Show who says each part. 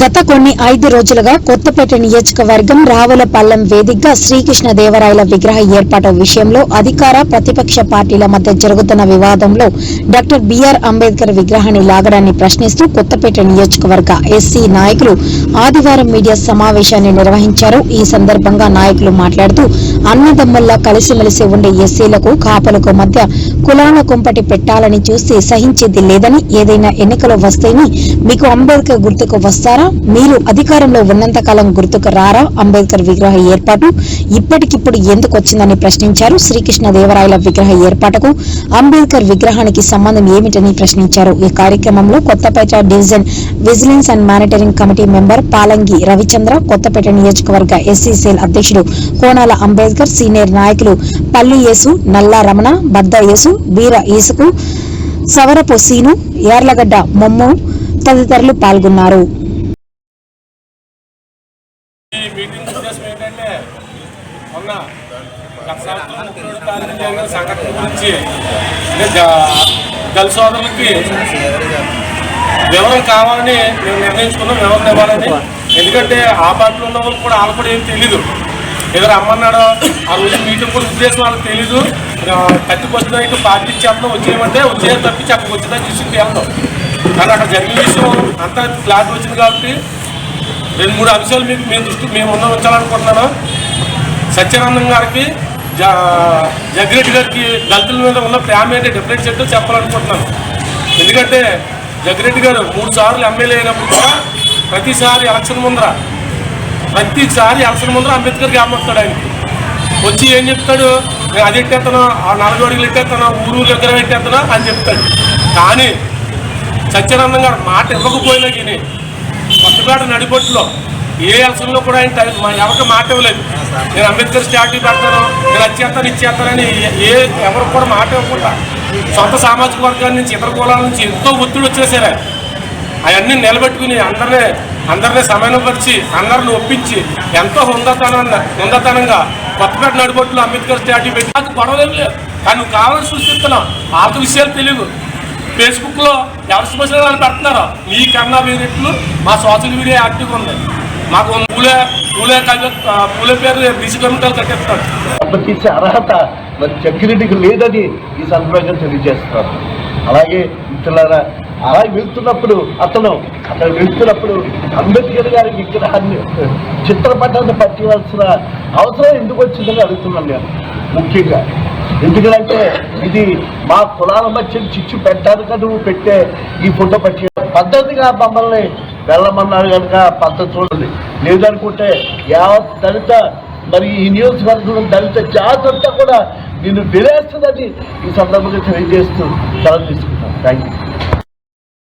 Speaker 1: గత కొన్ని 5 రోజులుగా కొత్తపేట నియోజకవర్గం రావులపల్లెం వేదికగా శ్రీకృష్ణదేవరాయల విగ్రహ ఏర్పాటు విషయంలో అధికార ప్రతిపక్ష పార్టీల మధ్య జరుగుతున్న వివాదంలో డాక్టర్ బిఆర్ అంబేద్కర్ విగ్రహాన్ని లాగడాన్ని ప్రశ్నిస్తూ కొత్తపేట నియోజకవర్గ ఎస్సీ నాయకులు ఆదివారం మీడియా సమావేశాన్ని నిర్వహించారు. ఈ సందర్భంగా నాయకులు మాట్లాడుతూ అన్నదమ్ముల్లా కలిసిమెలిసి ఉండే ఎస్సీలకు కాపులకు మధ్య కులాల కుంపటి పెట్టాలని చూస్తే సహించేది లేదని, ఏదైనా ఎన్నికలు వస్తేనే మీకు అంబేద్కర్ గుర్తుకు వస్తారా, మీరు అధికారంలో ఉన్నంతకాలం గుర్తుకు రారా, అంబేద్కర్ విగ్రహ ఏర్పాటు ఇప్పటికిప్పుడు ఎందుకు వచ్చిందని ప్రశ్నించారు. శ్రీకృష్ణదేవరాయల విగ్రహ ఏర్పాటుకు అంబేద్కర్ విగ్రహానికి సంబంధం ఏమిటని ప్రశ్నించారు. ఈ కార్యక్రమంలో Kothapeta division vigilance and monitoring committee member Palangi Ravichandra, Kothapeta నియోజకవర్గ ఎస్సీ సెల్ అధ్యక్షుడు కోనాల అంబేద్కర్, సీనియర్ నాయకులు పల్లి యేసు, నల్లా రమణ, బద్ద యేసు, బీర ఈసుకు, సవరపు సీను, యార్లగడ్డ మొమ్ము తదితరులు పాల్గొన్నారు.
Speaker 2: దళిత సోదరులకి వివరం కావాలని మేము నిర్ణయించుకున్నాం, వివరణ ఇవ్వాలని. ఎందుకంటే ఆ పార్టీలో ఉన్న వాళ్ళు కూడా వాళ్ళకు కూడా ఏం తెలీదు. ఏదో రమ్మన్నాడో ఆ రోజు మీటింగ్ కూడా ఉద్దేశం వాళ్ళకి తెలీదు. 30 నైట్ పార్టీ ఇచ్చేస్తాం, వచ్చేయమంటే వచ్చేది తప్పించి అక్కడికి వచ్చేదాన్ని తీసుకుని వెళ్తాం. కానీ అక్కడ జరిగిన విషయం అంతా క్లారిటీ వచ్చింది కాబట్టి 2-3 అంశాలు మీకు మీ దృష్టి మేము ఉంచాలనుకుంటున్నాను. సత్యానందం గారికి, జగ్గిరెడ్డి గారికి దళితుల మీద ఉన్న ప్రేమ ఏంటి డిఫరెన్స్ ఏంటో చెప్పాలనుకుంటున్నాను. ఎందుకంటే జగ్గిరెడ్డి గారు 3 సార్లు ఎమ్మెల్యే అయినప్పుడు కూడా ప్రతిసారి ఎలక్షన్ ముందర అంబేద్కర్కి ఏమొస్తాడు. ఆయనకి వచ్చి ఏం చెప్తాడు, నేను అది ఎట్టేస్తాను, ఆ 40 అడుగులు ఎట్టేస్తాను, ఊరు విగ్రహం ఎట్టేస్తాను అని చెప్తాడు. కానీ సత్యానందం గారు మాట ఇవ్వకపోయినా కానీ కొత్తపేట నడిపొట్టులో ఏ ఎలక్షన్లో కూడా ఆయన ఎవరికి మాట ఇవ్వలేదు. నేను అంబేద్కర్ స్టాట్యూ పెడతాను, నేను అది ఇచ్చేస్తానని ఎవరికి కూడా మాట ఇవ్వకుండా సొంత సామాజిక వర్గాల నుంచి ఇతర కులాల నుంచి ఎంతో ఒత్తిడి వచ్చేసారు. అవన్నీ నిలబెట్టుకుని అందరినీ సమన్వయపరిచి అందరిని ఒప్పించి ఎంతో హుందాతనంగా కొత్తపేట నడిపొట్టులో అంబేద్కర్ స్టాట్యూ పెట్టి నాకు గొడవలేం లేదు. కానీ నువ్వు కావాలని సృష్టిస్తున్నావు, వాళ్ళకి విషయాలు తెలియదు. ఫేస్బుక్లో ఎవరి సమస్యలు వాళ్ళు పెడుతున్నారు. మీకన్నా వేరేట్లు మా సోషల్ మీడియా యాక్టివ్గా ఉంది. మాకు పూలే పేరు బీసీ కమిటీలు కట్టేస్తాడు.
Speaker 3: తీసే అర్హత మరి జగ్గిరెడ్డికి లేదని ఈ సందర్భంగా తెలియజేస్తున్నారు. అలాగే మిత్రులారా, అలా వెళ్తున్నప్పుడు అతను వెళ్తున్నప్పుడు అంబేద్కర్ గారి విగ్రహాన్ని చిత్రపటాన్ని పట్టివలసిన అవసరం ఎందుకు వచ్చిందని అడుగుతున్నాను నేను ముఖ్యంగా. ఎందుకంటే ఇది మా కులాల మధ్య చిచ్చు పెట్టడానికి నువ్వు పెట్టే ఈ ఫోటో పట్టి పద్ధతిగా మమ్మల్ని వెళ్ళమన్నారు కనుక పద్ధతి ఉంది. లేదనుకుంటే యావత్ దళిత మరి ఈ నియోజకవర్గం దళిత జాతి అంతా కూడా నిన్ను విలేస్తుందని ఈ సందర్భంగా తెలియజేస్తూ సెలవు తీసుకుంటాను. Thank you.